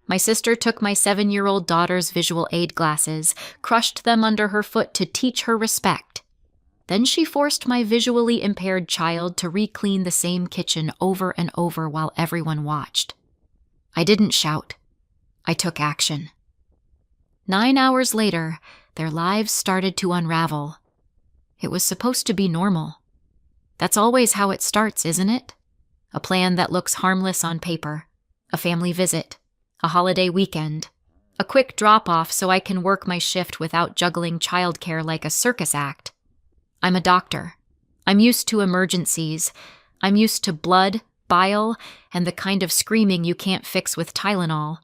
My sister took my 7-year-old daughter's visual aid glasses, crushed them under her foot to teach her respect. Then she forced my visually impaired child to re-clean the same kitchen over and over while everyone watched. I didn't shout. I took action. 9 hours later, their lives started to unravel. It was supposed to be normal. That's always how it starts, isn't it? A plan that looks harmless on paper. A family visit. A holiday weekend. A quick drop-off so I can work my shift without juggling childcare like a circus act. I'm a doctor. I'm used to emergencies. I'm used to blood, bile, and the kind of screaming you can't fix with Tylenol.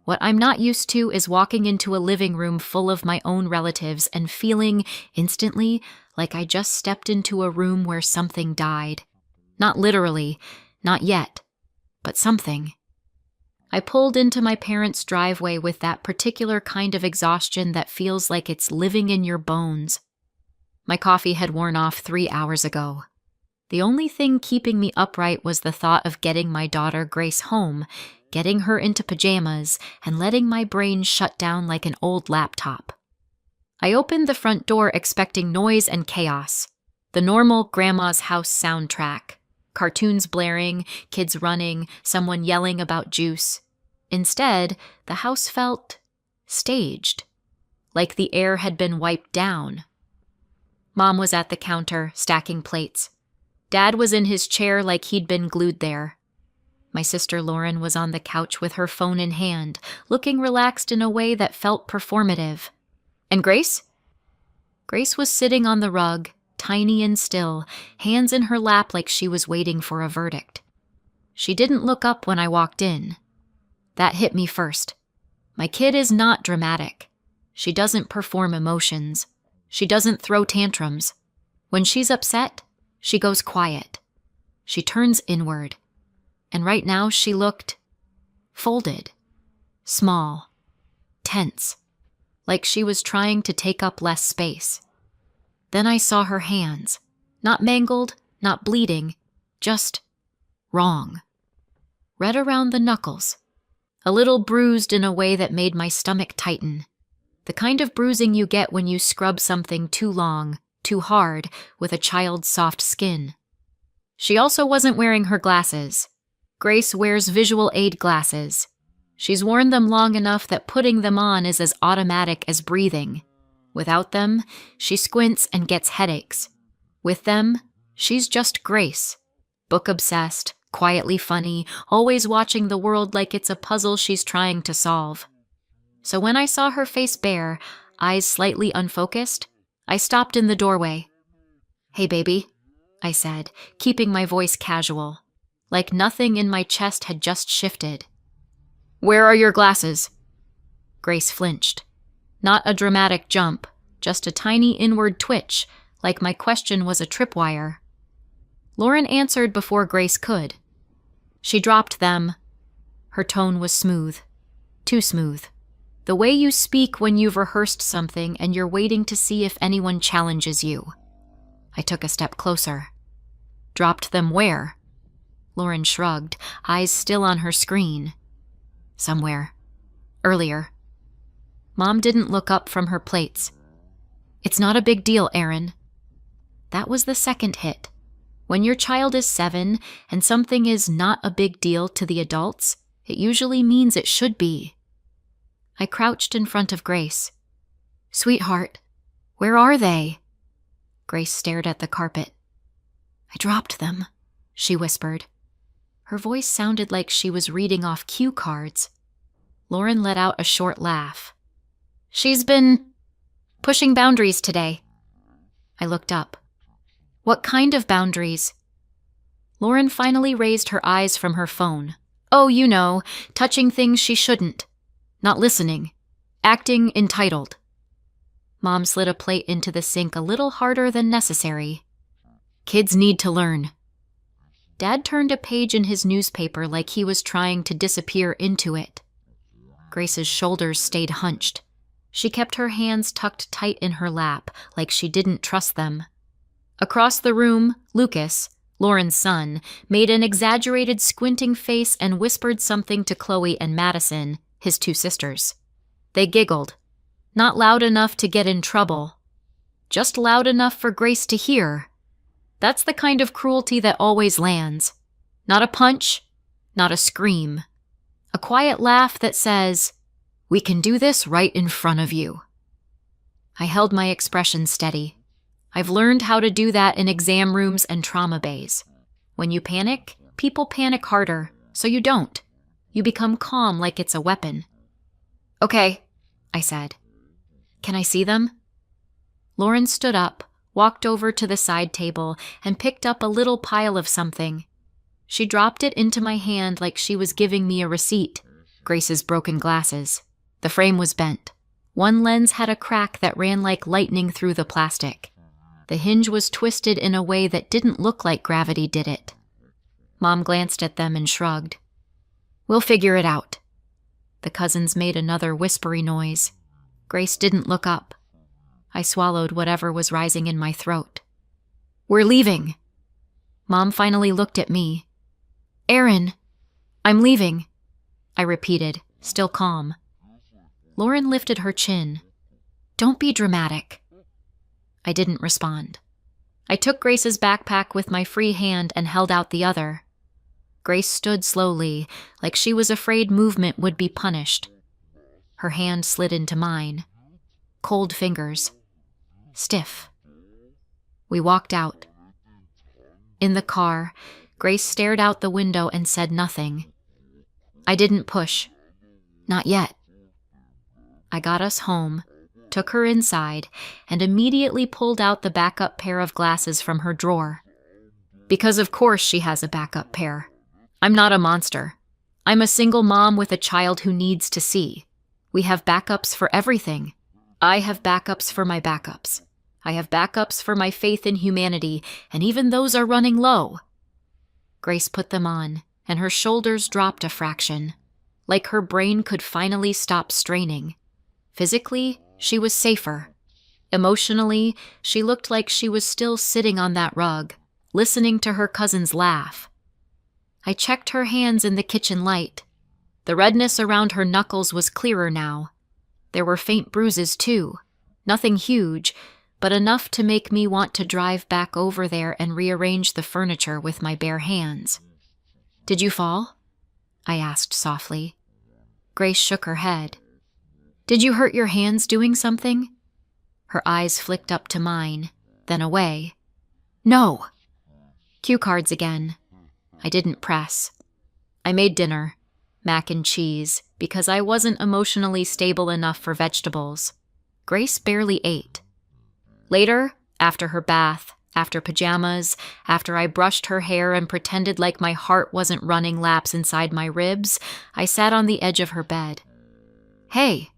What I'm not used to is walking into a living room full of my own relatives and feeling, instantly, like I just stepped into a room where something died. Not literally, not yet, but something. I pulled into my parents' driveway with that particular kind of exhaustion that feels like it's living in your bones. My coffee had worn off 3 hours ago. The only thing keeping me upright was the thought of getting my daughter Grace home, getting her into pajamas, and letting my brain shut down like an old laptop. I opened the front door expecting noise and chaos. The normal grandma's house soundtrack. Cartoons blaring, kids running, someone yelling about juice. Instead, the house felt staged, like the air had been wiped down. Mom was at the counter, stacking plates. Dad was in his chair like he'd been glued there. My sister Lauren was on the couch with her phone in hand, looking relaxed in a way that felt performative. And Grace? Grace was sitting on the rug, tiny and still, hands in her lap like she was waiting for a verdict. She didn't look up when I walked in. That hit me first. My kid is not dramatic. She doesn't perform emotions. She doesn't throw tantrums. When she's upset, she goes quiet. She turns inward. And right now she looked folded, small, tense, like she was trying to take up less space. Then I saw her hands, not mangled, not bleeding, just wrong. Red around the knuckles, a little bruised in a way that made my stomach tighten. The kind of bruising you get when you scrub something too long, too hard, with a child's soft skin. She also wasn't wearing her glasses. Grace wears visual aid glasses. She's worn them long enough that putting them on is as automatic as breathing. Without them, she squints and gets headaches. With them, she's just Grace. Book-obsessed, quietly funny, always watching the world like it's a puzzle she's trying to solve. So when I saw her face bare, eyes slightly unfocused, I stopped in the doorway. "Hey, baby," I said, keeping my voice casual, like nothing in my chest had just shifted. "Where are your glasses?" Grace flinched. Not a dramatic jump, just a tiny inward twitch, like my question was a tripwire. Lauren answered before Grace could. She dropped them. Her tone was smooth. Too smooth. The way you speak when you've rehearsed something and you're waiting to see if anyone challenges you. I took a step closer. "Dropped them where?" Lauren shrugged, eyes still on her screen. "Somewhere. Earlier." Mom didn't look up from her plates. "It's not a big deal, Erin." That was the second hit. When your child is 7 and something is not a big deal to the adults, it usually means it should be. I crouched in front of Grace. "Sweetheart, where are they?" Grace stared at the carpet. "I dropped them," she whispered. Her voice sounded like she was reading off cue cards. Lauren let out a short laugh. "She's been pushing boundaries today." I looked up. "What kind of boundaries?" Lauren finally raised her eyes from her phone. "Oh, you know, touching things she shouldn't. Not listening. Acting entitled." Mom slid a plate into the sink a little harder than necessary. "Kids need to learn." Dad turned a page in his newspaper like he was trying to disappear into it. Grace's shoulders stayed hunched. She kept her hands tucked tight in her lap, like she didn't trust them. Across the room, Lucas, Lauren's son, made an exaggerated squinting face and whispered something to Chloe and Madison, his two sisters. They giggled. Not loud enough to get in trouble. Just loud enough for Grace to hear. That's the kind of cruelty that always lands. Not a punch, not a scream. A quiet laugh that says, "We can do this right in front of you." I held my expression steady. I've learned how to do that in exam rooms and trauma bays. When you panic, people panic harder, so you don't. You become calm like it's a weapon. "Okay," I said. "Can I see them?" Lauren stood up, walked over to the side table, and picked up a little pile of something. She dropped it into my hand like she was giving me a receipt. Grace's broken glasses. The frame was bent. One lens had a crack that ran like lightning through the plastic. The hinge was twisted in a way that didn't look like gravity did it. Mom glanced at them and shrugged. "We'll figure it out." The cousins made another whispery noise. Grace didn't look up. I swallowed whatever was rising in my throat. "We're leaving." Mom finally looked at me. "Aaron, I'm leaving," I repeated, still calm. Lauren lifted her chin. "Don't be dramatic." I didn't respond. I took Grace's backpack with my free hand and held out the other. Grace stood slowly, like she was afraid movement would be punished. Her hand slid into mine. Cold fingers. Stiff. We walked out. In the car, Grace stared out the window and said nothing. I didn't push. Not yet. I got us home, took her inside, and immediately pulled out the backup pair of glasses from her drawer. Because of course she has a backup pair. I'm not a monster. I'm a single mom with a child who needs to see. We have backups for everything. I have backups for my backups. I have backups for my faith in humanity, and even those are running low. Grace put them on, and her shoulders dropped a fraction, like her brain could finally stop straining. Physically, she was safer. Emotionally, she looked like she was still sitting on that rug, listening to her cousins laugh. I checked her hands in the kitchen light. The redness around her knuckles was clearer now. There were faint bruises, too. Nothing huge, but enough to make me want to drive back over there and rearrange the furniture with my bare hands. "Did you fall?" I asked softly. Grace shook her head. "Did you hurt your hands doing something?" Her eyes flicked up to mine, then away. "No." Cue cards again. I didn't press. I made dinner, mac and cheese, because I wasn't emotionally stable enough for vegetables. Grace barely ate. Later, after her bath, after pajamas, after I brushed her hair and pretended like my heart wasn't running laps inside my ribs, I sat on the edge of her bed. "Hey,"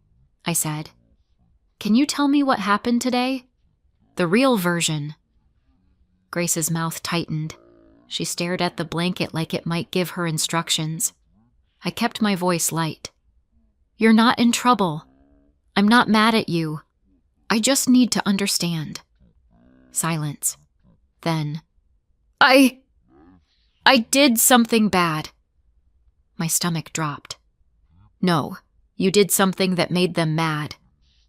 I said, "can you tell me what happened today? The real version." Grace's mouth tightened. She stared at the blanket like it might give her instructions. I kept my voice light. "You're not in trouble. I'm not mad at you. I just need to understand." Silence. Then, I did something bad." My stomach dropped. "No, you did something that made them mad.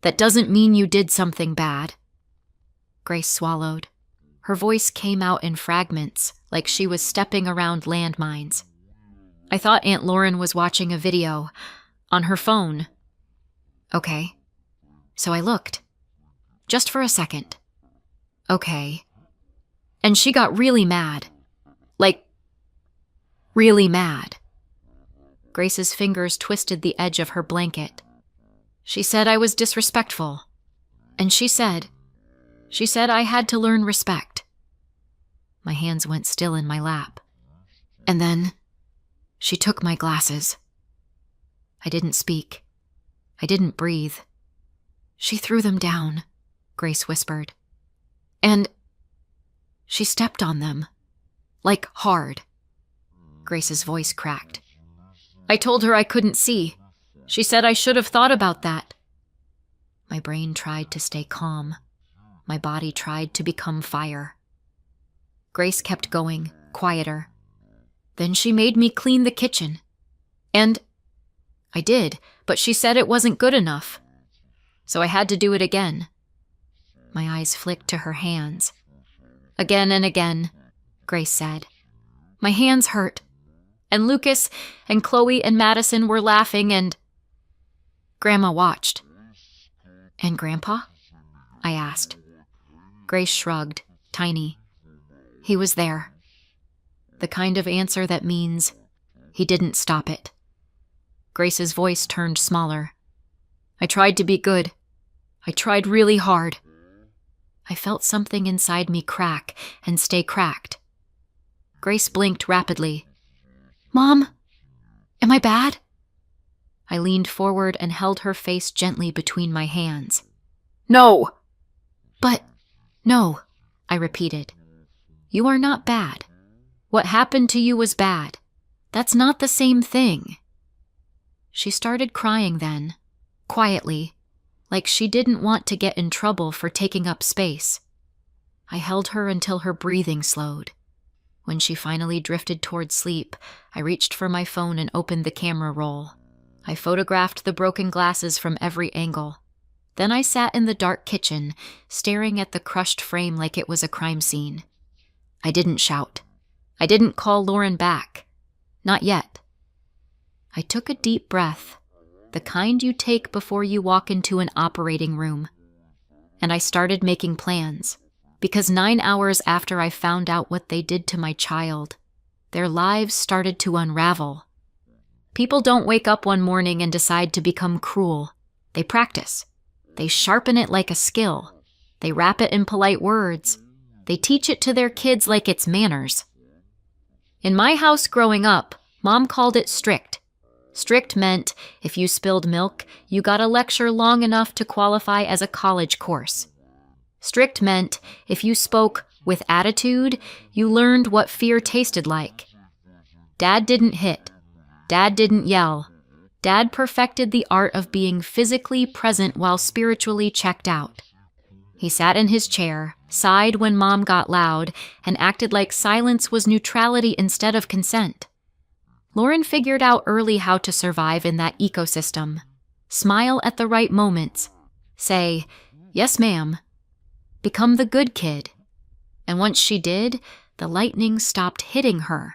That doesn't mean you did something bad." Grace swallowed. Her voice came out in fragments, like she was stepping around landmines. I thought Aunt Lauren was watching a video, on her phone. Okay. So I looked. Just for a second. Okay. And she got really mad. Like, really mad. Grace's fingers twisted the edge of her blanket. She said I was disrespectful. And she said I had to learn respect. My hands went still in my lap. And then, she took my glasses. I didn't speak. I didn't breathe. "She threw them down," Grace whispered. "And she stepped on them. Like hard." Grace's voice cracked. "I told her I couldn't see. She said I should have thought about that." My brain tried to stay calm. My body tried to become fire. Grace kept going, quieter. Then she made me clean the kitchen. And I did, but she said it wasn't good enough. So I had to do it again. My eyes flicked to her hands. Again and again, Grace said. My hands hurt. And Lucas and Chloe and Madison were laughing and... Grandma watched. And Grandpa? I asked. Grace shrugged, tiny. He was there. The kind of answer that means he didn't stop it. Grace's voice turned smaller. I tried to be good. I tried really hard. I felt something inside me crack and stay cracked. Grace blinked rapidly. Mom, am I bad? I leaned forward and held her face gently between my hands. No! But, no, I repeated. You are not bad. What happened to you was bad. That's not the same thing. She started crying then, quietly, like she didn't want to get in trouble for taking up space. I held her until her breathing slowed. When she finally drifted toward sleep, I reached for my phone and opened the camera roll. I photographed the broken glasses from every angle. Then I sat in the dark kitchen, staring at the crushed frame like it was a crime scene. I didn't shout. I didn't call Lauren back. Not yet. I took a deep breath, the kind you take before you walk into an operating room. And I started making plans, because 9 hours after I found out what they did to my child, their lives started to unravel. People don't wake up one morning and decide to become cruel. They practice. They sharpen it like a skill. They wrap it in polite words. They teach it to their kids like it's manners. In my house growing up, Mom called it strict. Strict meant if you spilled milk, you got a lecture long enough to qualify as a college course. Strict meant if you spoke with attitude, you learned what fear tasted like. Dad didn't hit. Dad didn't yell. Dad perfected the art of being physically present while spiritually checked out. He sat in his chair, sighed when Mom got loud, and acted like silence was neutrality instead of consent. Lauren figured out early how to survive in that ecosystem. Smile at the right moments. Say, yes, ma'am. Become the good kid. And once she did, the lightning stopped hitting her.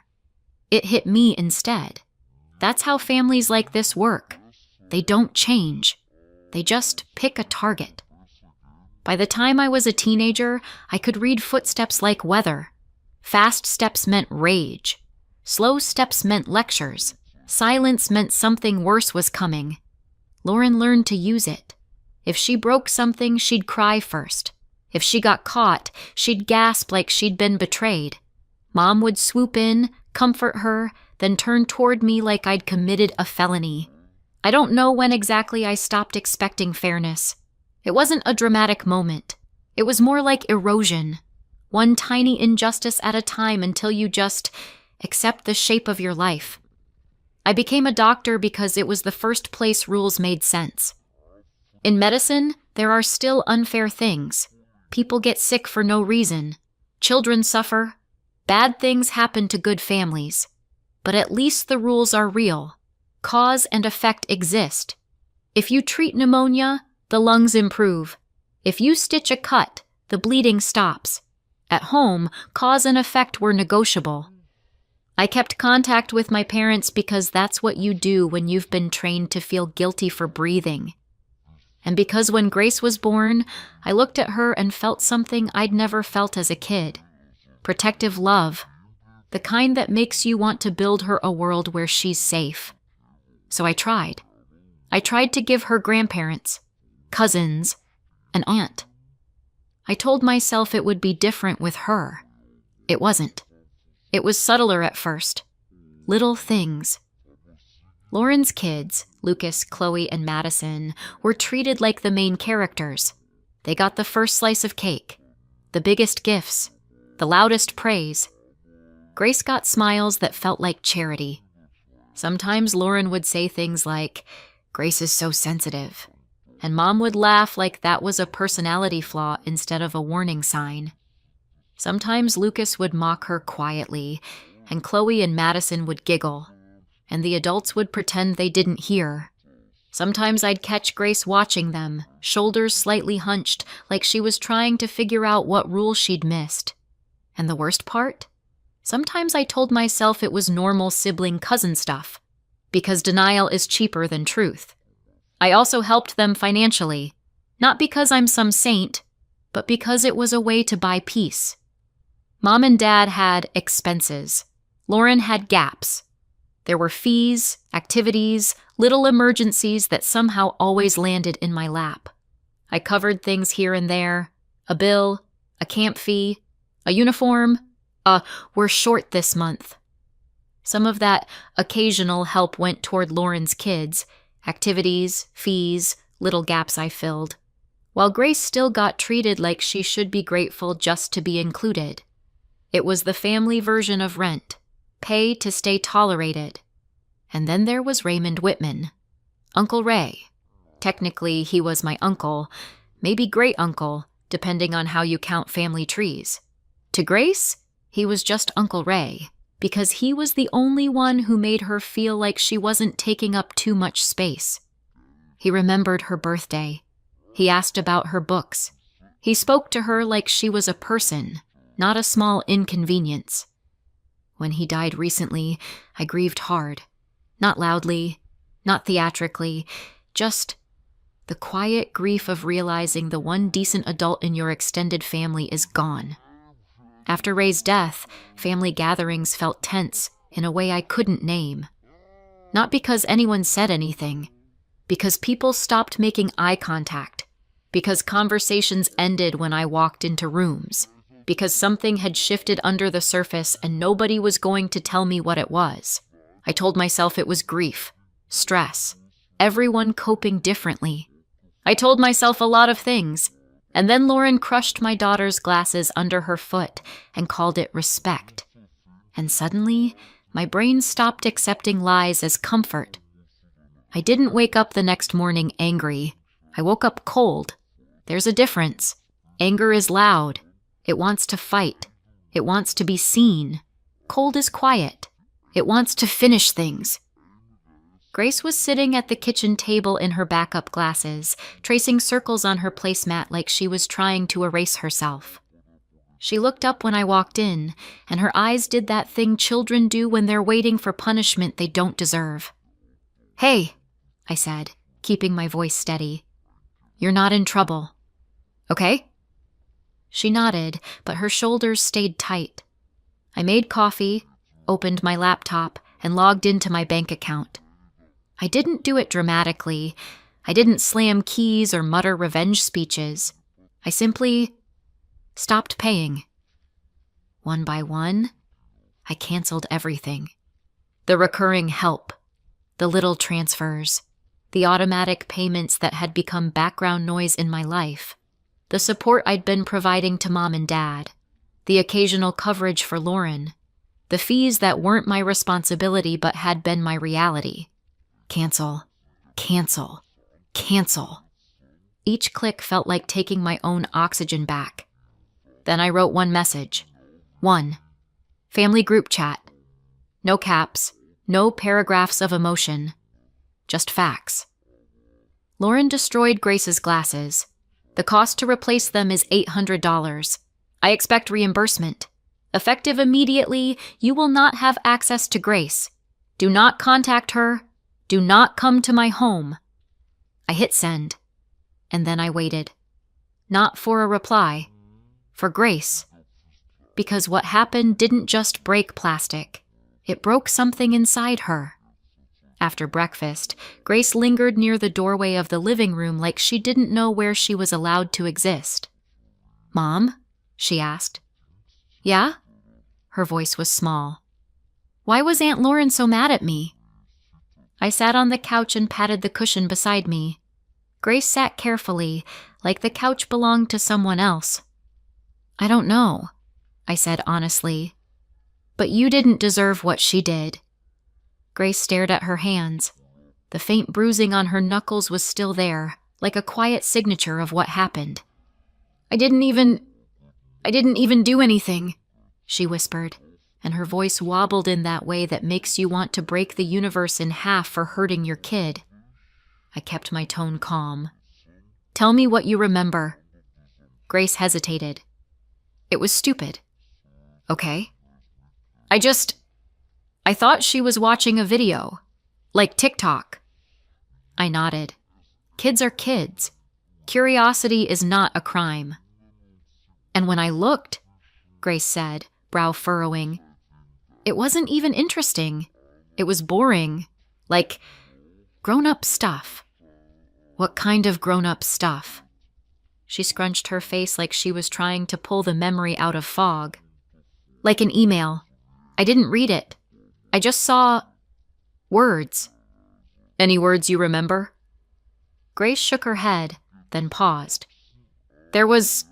It hit me instead. That's how families like this work. They don't change. They just pick a target. By the time I was a teenager, I could read footsteps like weather. Fast steps meant rage. Slow steps meant lectures. Silence meant something worse was coming. Lauren learned to use it. If she broke something, she'd cry first. If she got caught, she'd gasp like she'd been betrayed. Mom would swoop in, comfort her, then turn toward me like I'd committed a felony. I don't know when exactly I stopped expecting fairness. It wasn't a dramatic moment. It was more like erosion. One tiny injustice at a time until you just accept the shape of your life. I became a doctor because it was the first place rules made sense. In medicine, there are still unfair things. People get sick for no reason. Children suffer. Bad things happen to good families. But at least the rules are real. Cause and effect exist. If you treat pneumonia, the lungs improve. If you stitch a cut, the bleeding stops. At home, cause and effect were negotiable. I kept contact with my parents because that's what you do when you've been trained to feel guilty for breathing. And because when Grace was born, I looked at her and felt something I'd never felt as a kid. Protective love. The kind that makes you want to build her a world where she's safe. So I tried. I tried to give her grandparents, cousins, an aunt. I told myself it would be different with her. It wasn't. It was subtler at first. Little things. Lauren's kids, Lucas, Chloe, and Madison, were treated like the main characters. They got the first slice of cake, the biggest gifts, the loudest praise. Grace got smiles that felt like charity. Sometimes Lauren would say things like, "Grace is so sensitive," and Mom would laugh like that was a personality flaw instead of a warning sign. Sometimes Lucas would mock her quietly, and Chloe and Madison would giggle, and the adults would pretend they didn't hear. Sometimes I'd catch Grace watching them, shoulders slightly hunched, like she was trying to figure out what rule she'd missed. And the worst part? Sometimes I told myself it was normal sibling cousin stuff, because denial is cheaper than truth. I also helped them financially, not because I'm some saint, but because it was a way to buy peace. Mom and Dad had expenses. Lauren had gaps. There were fees, activities, little emergencies that somehow always landed in my lap. I covered things here and there, a bill, a camp fee, a uniform, we're short this month. Some of that occasional help went toward Lauren's kids, activities, fees, little gaps I filled, while Grace still got treated like she should be grateful just to be included. It was the family version of rent, pay to stay tolerated. And then there was Raymond Whitman, Uncle Ray. Technically, he was my uncle, maybe great-uncle, depending on how you count family trees. To Grace, he was just Uncle Ray, because he was the only one who made her feel like she wasn't taking up too much space. He remembered her birthday. He asked about her books. He spoke to her like she was a person, not a small inconvenience. When he died recently, I grieved hard. Not loudly, not theatrically, just the quiet grief of realizing the one decent adult in your extended family is gone. After Ray's death, family gatherings felt tense in a way I couldn't name. Not because anyone said anything, because people stopped making eye contact, because conversations ended when I walked into rooms, because something had shifted under the surface and nobody was going to tell me what it was. I told myself it was grief, stress, everyone coping differently. I told myself a lot of things, and then Lauren crushed my daughter's glasses under her foot and called it respect. And suddenly, my brain stopped accepting lies as comfort. I didn't wake up the next morning angry. I woke up cold. There's a difference. Anger is loud. It wants to fight. It wants to be seen. Cold is quiet. It wants to finish things. Grace was sitting at the kitchen table in her backup glasses, tracing circles on her placemat like she was trying to erase herself. She looked up when I walked in, and her eyes did that thing children do when they're waiting for punishment they don't deserve. "Hey," I said, keeping my voice steady. "You're not in trouble. Okay?" She nodded, but her shoulders stayed tight. I made coffee, opened my laptop, and logged into my bank account. I didn't do it dramatically. I didn't slam keys or mutter revenge speeches. I simply stopped paying. One by one, I canceled everything. The recurring help, the little transfers, the automatic payments that had become background noise in my life, the support I'd been providing to Mom and Dad, the occasional coverage for Lauren, the fees that weren't my responsibility but had been my reality. Cancel, cancel, cancel. Each click felt like taking my own oxygen back. Then I wrote one message. One. Family group chat. No caps, no paragraphs of emotion. Just facts. Lauren destroyed Grace's glasses. The cost to replace them is $800. I expect reimbursement. Effective immediately, you will not have access to Grace. Do not contact her. Do not come to my home. I hit send, and then I waited. Not for a reply, for Grace. Because what happened didn't just break plastic. It broke something inside her. After breakfast, Grace lingered near the doorway of the living room like she didn't know where she was allowed to exist. "Mom?" she asked. "Yeah?" Her voice was small. "Why was Aunt Lauren so mad at me?" I sat on the couch and patted the cushion beside me. Grace sat carefully, like the couch belonged to someone else. "I don't know," I said honestly. "But you didn't deserve what she did." Grace stared at her hands. The faint bruising on her knuckles was still there, like a quiet signature of what happened. I I didn't even do anything, she whispered, and her voice wobbled in that way that makes you want to break the universe in half for hurting your kid. I kept my tone calm. Tell me what you remember. Grace hesitated. It was stupid. Okay. I thought she was watching a video, like TikTok. I nodded. Kids are kids. Curiosity is not a crime. And when I looked, Grace said, brow furrowing, it wasn't even interesting. It was boring, like grown-up stuff. What kind of grown-up stuff? She scrunched her face like she was trying to pull the memory out of fog. Like an email. I didn't read it. I just saw words. Any words you remember? Grace shook her head, then paused. There was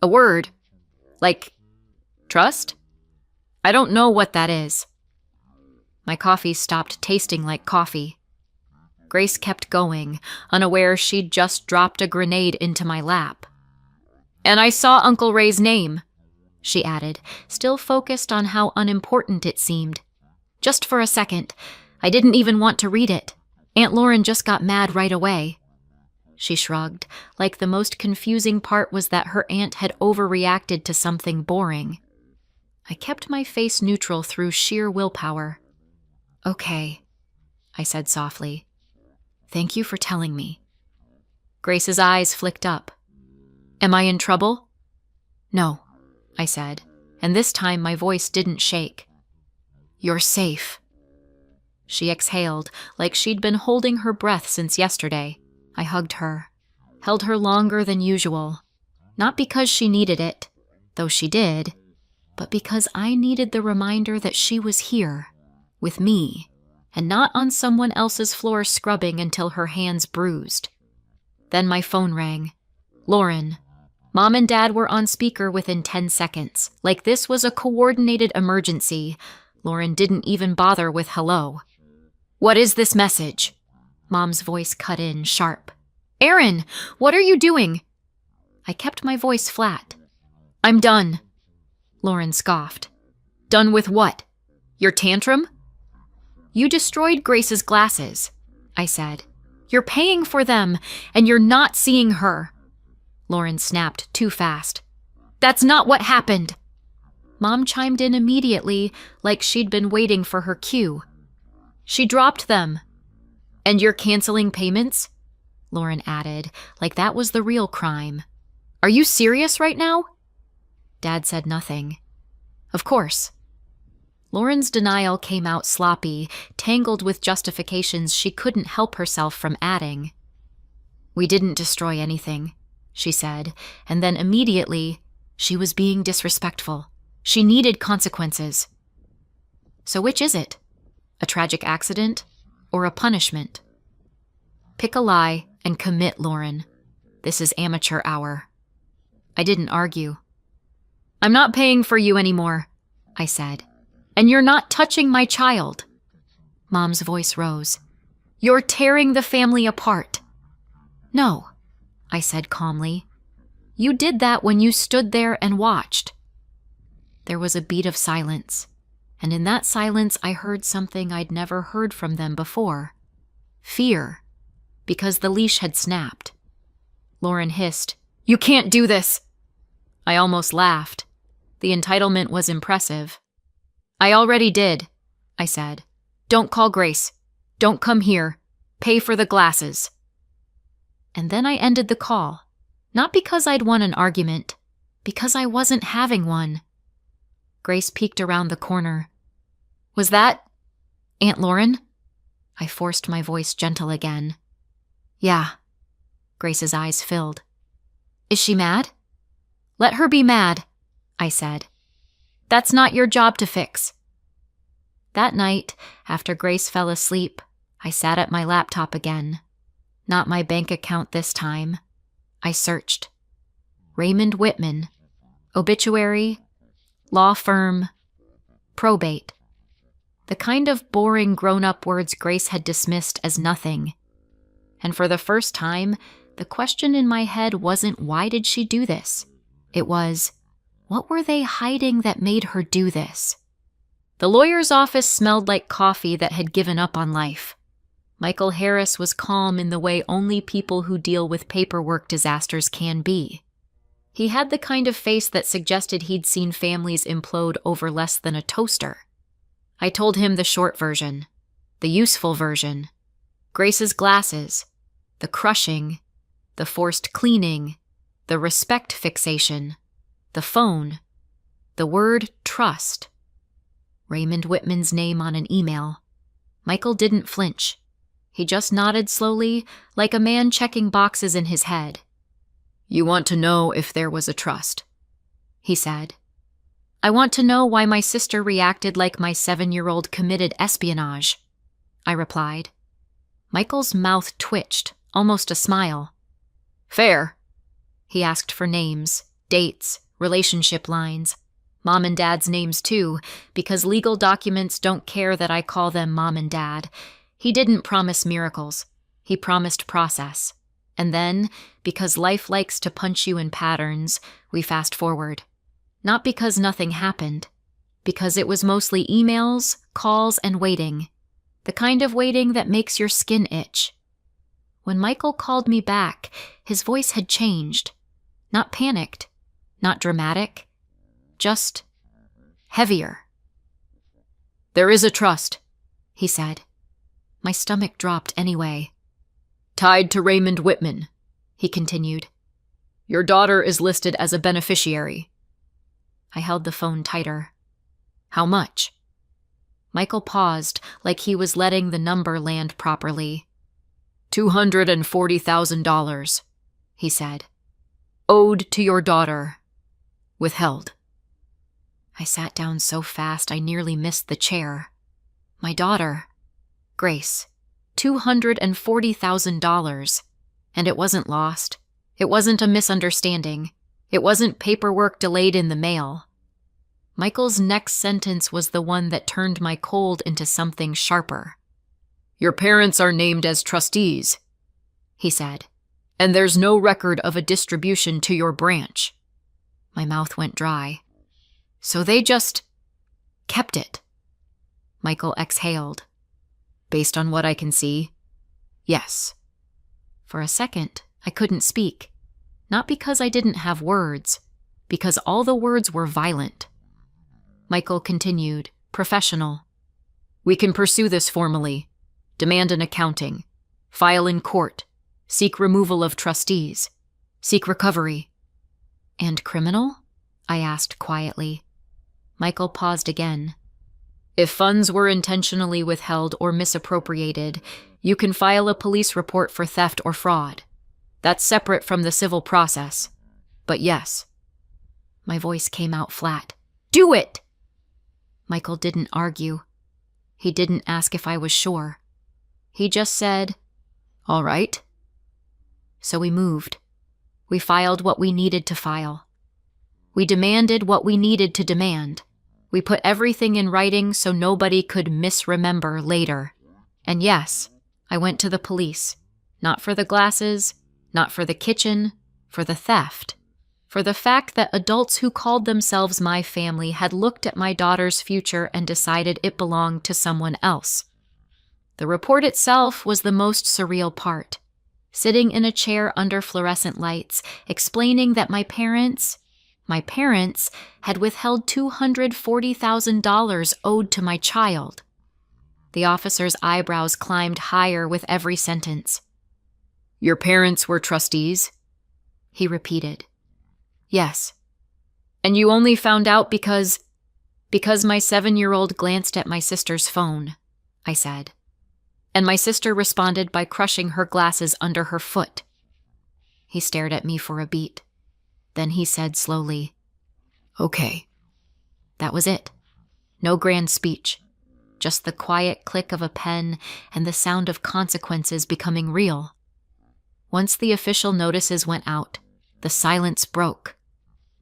a word. Like trust? I don't know what that is. My coffee stopped tasting like coffee. Grace kept going, unaware she'd just dropped a grenade into my lap. And I saw Uncle Ray's name, she added, still focused on how unimportant it seemed. Just for a second. I didn't even want to read it. Aunt Lauren just got mad right away. She shrugged, like the most confusing part was that her aunt had overreacted to something boring. I kept my face neutral through sheer willpower. Okay, I said softly. Thank you for telling me. Grace's eyes flicked up. Am I in trouble? No, I said, and this time my voice didn't shake. You're safe. She exhaled, like she'd been holding her breath since yesterday. I hugged her, held her longer than usual, not because she needed it, though she did, but because I needed the reminder that she was here, with me, and not on someone else's floor scrubbing until her hands bruised. Then my phone rang. Lauren. Mom and Dad were on speaker within 10 seconds, like this was a coordinated emergency. Lauren didn't even bother with hello. What is this message? Mom's voice cut in, sharp. Aaron, what are you doing? I kept my voice flat. I'm done. Lauren scoffed. Done with what? Your tantrum? You destroyed Grace's glasses, I said. You're paying for them, and you're not seeing her. Lauren snapped too fast. That's not what happened. Mom chimed in immediately, like she'd been waiting for her cue. She dropped them. And you're canceling payments? Lauren added, like that was the real crime. Are you serious right now? Dad said nothing. Of course. Lauren's denial came out sloppy, tangled with justifications she couldn't help herself from adding. We didn't destroy anything, she said, and then immediately, she was being disrespectful. She needed consequences. So which is it? A tragic accident or a punishment? Pick a lie and commit, Lauren. This is amateur hour. I didn't argue. I'm not paying for you anymore, I said. And you're not touching my child. Mom's voice rose. You're tearing the family apart. No, I said calmly. You did that when you stood there and watched. There was a beat of silence, and in that silence I heard something I'd never heard from them before. Fear, because the leash had snapped. Lauren hissed, You can't do this! I almost laughed. The entitlement was impressive. I already did, I said. Don't call Grace. Don't come here. Pay for the glasses. And then I ended the call, not because I'd won an argument, because I wasn't having one. Grace peeked around the corner. Was that Aunt Lauren? I forced my voice gentle again. Yeah. Grace's eyes filled. Is she mad? Let her be mad, I said. That's not your job to fix. That night, after Grace fell asleep, I sat at my laptop again. Not my bank account this time. I searched. Raymond Whitman. Obituary. Law firm. Probate. The kind of boring grown-up words Grace had dismissed as nothing. And for the first time, the question in my head wasn't why did she do this? It was, What were they hiding that made her do this? The lawyer's office smelled like coffee that had given up on life. Michael Harris was calm in the way only people who deal with paperwork disasters can be. He had the kind of face that suggested he'd seen families implode over less than a toaster. I told him the short version, the useful version, Grace's glasses, the crushing, the forced cleaning, the respect fixation, the phone, the word trust. Raymond Whitman's name on an email. Michael didn't flinch. He just nodded slowly, like a man checking boxes in his head. "You want to know if there was a trust," he said. "I want to know why my sister reacted like my 7-year-old committed espionage," I replied. Michael's mouth twitched, almost a smile. "Fair." He asked for names, dates, relationship lines. Mom and Dad's names too, because legal documents don't care that I call them Mom and Dad. He didn't promise miracles. He promised process. And then, because life likes to punch you in patterns, we fast forward. Not because nothing happened, because it was mostly emails, calls, and waiting. The kind of waiting that makes your skin itch. When Michael called me back, his voice had changed. Not panicked, not dramatic, just heavier. "There is a trust," he said. My stomach dropped anyway. "Tied to Raymond Whitman," he continued. "Your daughter is listed as a beneficiary." I held the phone tighter. "How much?" Michael paused, like he was letting the number land properly. $240,000, he said. "Owed to your daughter. Withheld." I sat down so fast I nearly missed the chair. My daughter, Grace, $240,000. And it wasn't lost. It wasn't a misunderstanding. It wasn't paperwork delayed in the mail. Michael's next sentence was the one that turned my cold into something sharper. "Your parents are named as trustees," he said, "and there's no record of a distribution to your branch." My mouth went dry. "So they just kept it." Michael exhaled. "Based on what I can see, yes." For a second, I couldn't speak. Not because I didn't have words, because all the words were violent. Michael continued, professional. "We can pursue this formally, demand an accounting, file in court, seek removal of trustees, seek recovery." "And criminal?" I asked quietly. Michael paused again. "If funds were intentionally withheld or misappropriated, you can file a police report for theft or fraud. That's separate from the civil process. But yes." My voice came out flat. "Do it!" Michael didn't argue. He didn't ask if I was sure. He just said, "All right." So we moved. We filed what we needed to file. We demanded what we needed to demand. We put everything in writing so nobody could misremember later. And yes, I went to the police. Not for the glasses, not for the kitchen, for the theft. For the fact that adults who called themselves my family had looked at my daughter's future and decided it belonged to someone else. The report itself was the most surreal part. Sitting in a chair under fluorescent lights, explaining that my parents had withheld $240,000 owed to my child. The officer's eyebrows climbed higher with every sentence. "Your parents were trustees?" he repeated. "Yes. And you only found out because my 7-year-old glanced at my sister's phone," I said. And my sister responded by crushing her glasses under her foot. He stared at me for a beat. Then he said slowly, "Okay." That was it. No grand speech. Just the quiet click of a pen and the sound of consequences becoming real. Once the official notices went out, the silence broke.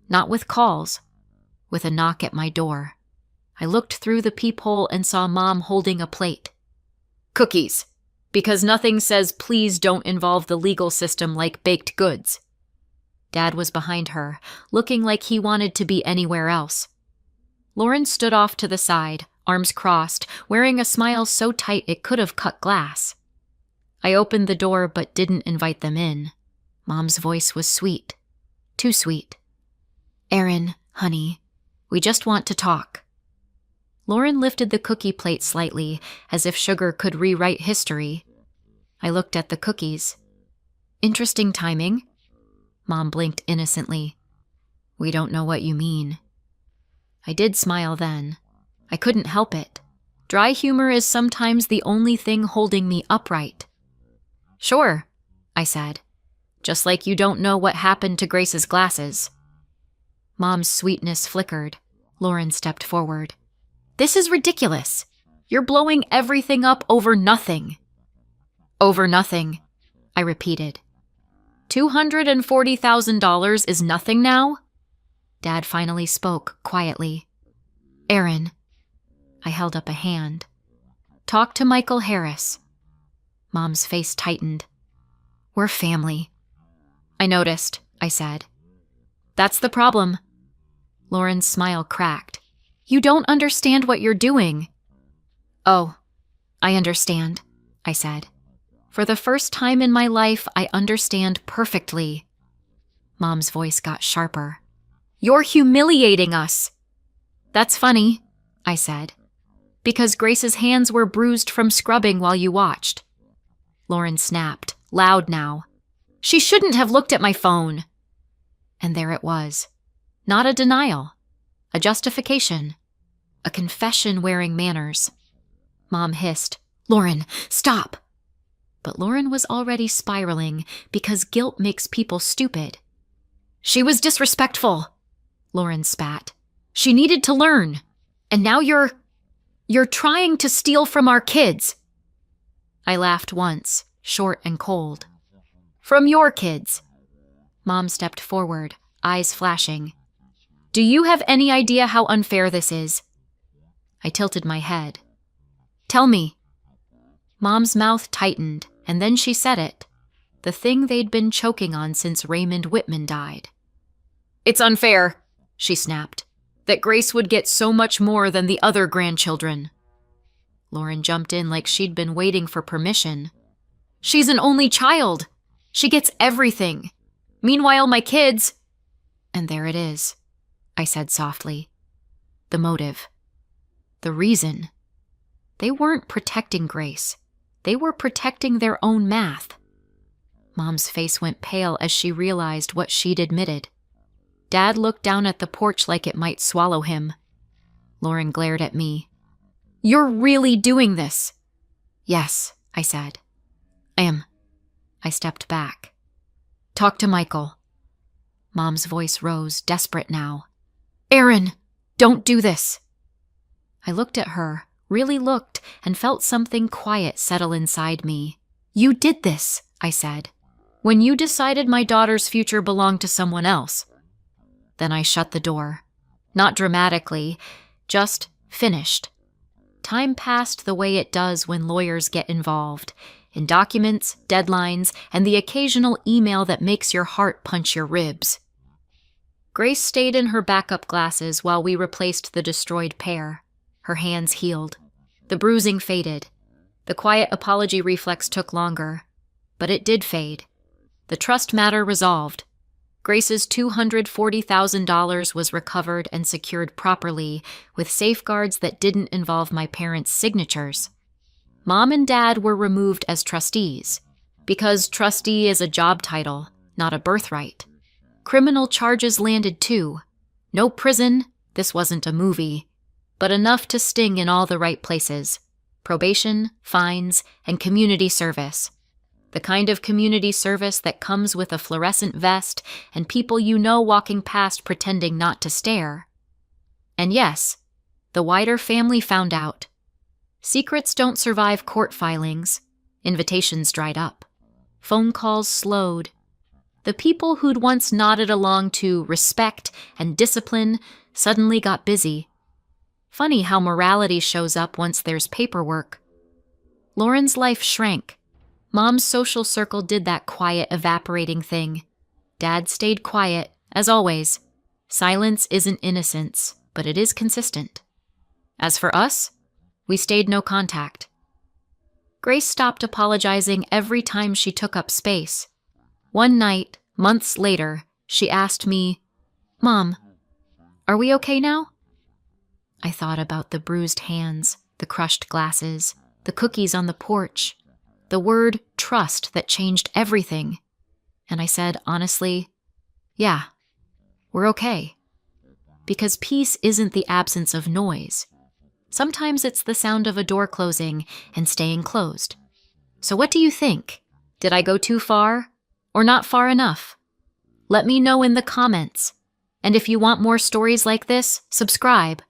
Not with calls, with a knock at my door. I looked through the peephole and saw Mom holding a plate. "Cookies, because nothing says please don't involve the legal system like baked goods." Dad was behind her, looking like he wanted to be anywhere else. Lauren stood off to the side, arms crossed, wearing a smile so tight it could have cut glass. I opened the door but didn't invite them in. Mom's voice was sweet. Too sweet. "Erin, honey, we just want to talk." Lauren lifted the cookie plate slightly, as if sugar could rewrite history. I looked at the cookies. "Interesting timing." Mom blinked innocently. "We don't know what you mean." I did smile then. I couldn't help it. Dry humor is sometimes the only thing holding me upright. "Sure," I said. "Just like you don't know what happened to Grace's glasses." Mom's sweetness flickered. Lauren stepped forward. "This is ridiculous. You're blowing everything up over nothing." "Over nothing," I repeated. $240,000 is nothing now?" Dad finally spoke quietly. "Erin." I held up a hand. "Talk to Michael Harris." Mom's face tightened. "We're family." "I noticed," I said. "That's the problem." Lauren's smile cracked. "You don't understand what you're doing." "Oh, I understand," I said. "For the first time in my life, I understand perfectly." Mom's voice got sharper. "You're humiliating us." "That's funny," I said, "because Grace's hands were bruised from scrubbing while you watched." Lauren snapped, loud now. "She shouldn't have looked at my phone." And there it was. Not a denial. A justification. A confession wearing manners. Mom hissed, "Lauren, stop!" But Lauren was already spiraling because guilt makes people stupid. "She was disrespectful," Lauren spat. "She needed to learn. And now you're trying to steal from our kids." I laughed once, short and cold. "From your kids." Mom stepped forward, eyes flashing. "Do you have any idea how unfair this is?" I tilted my head. "Tell me." Mom's mouth tightened, and then she said it. The thing they'd been choking on since Raymond Whitman died. "It's unfair," she snapped, "that Grace would get so much more than the other grandchildren." Lauren jumped in like she'd been waiting for permission. "She's an only child. She gets everything. Meanwhile, my kids—" "And there it is," I said softly. "The motive. The reason. They weren't protecting Grace. They were protecting their own math." Mom's face went pale as she realized what she'd admitted. Dad looked down at the porch like it might swallow him. Lauren glared at me. "You're really doing this?" "Yes," I said. "I am." I stepped back. "Talk to Michael." Mom's voice rose, desperate now. "Erin, don't do this." I looked at her, really looked, and felt something quiet settle inside me. "You did this," I said, "when you decided my daughter's future belonged to someone else." Then I shut the door. Not dramatically, just finished. Time passed the way it does when lawyers get involved, in documents, deadlines, and the occasional email that makes your heart punch your ribs. Grace stayed in her backup glasses while we replaced the destroyed pair. Her hands healed. The bruising faded. The quiet apology reflex took longer, but it did fade. The trust matter resolved. Grace's $240,000 was recovered and secured properly, with safeguards that didn't involve my parents' signatures. Mom and Dad were removed as trustees, because trustee is a job title, not a birthright. Criminal charges landed too. No prison, this wasn't a movie, but enough to sting in all the right places. Probation, fines, and community service. The kind of community service that comes with a fluorescent vest and people you know walking past pretending not to stare. And yes, the wider family found out. Secrets don't survive court filings. Invitations dried up. Phone calls slowed. The people who'd once nodded along to respect and discipline suddenly got busy. Funny how morality shows up once there's paperwork. Lauren's life shrank. Mom's social circle did that quiet, evaporating thing. Dad stayed quiet, as always. Silence isn't innocence, but it is consistent. As for us, we stayed no contact. Grace stopped apologizing every time she took up space. One night, months later, she asked me, "Mom, are we okay now?" I thought about the bruised hands, the crushed glasses, the cookies on the porch, the word trust that changed everything. And I said, honestly, yeah, we're okay. Because peace isn't the absence of noise. Sometimes it's the sound of a door closing and staying closed. So what do you think? Did I go too far or not far enough? Let me know in the comments. And if you want more stories like this, subscribe.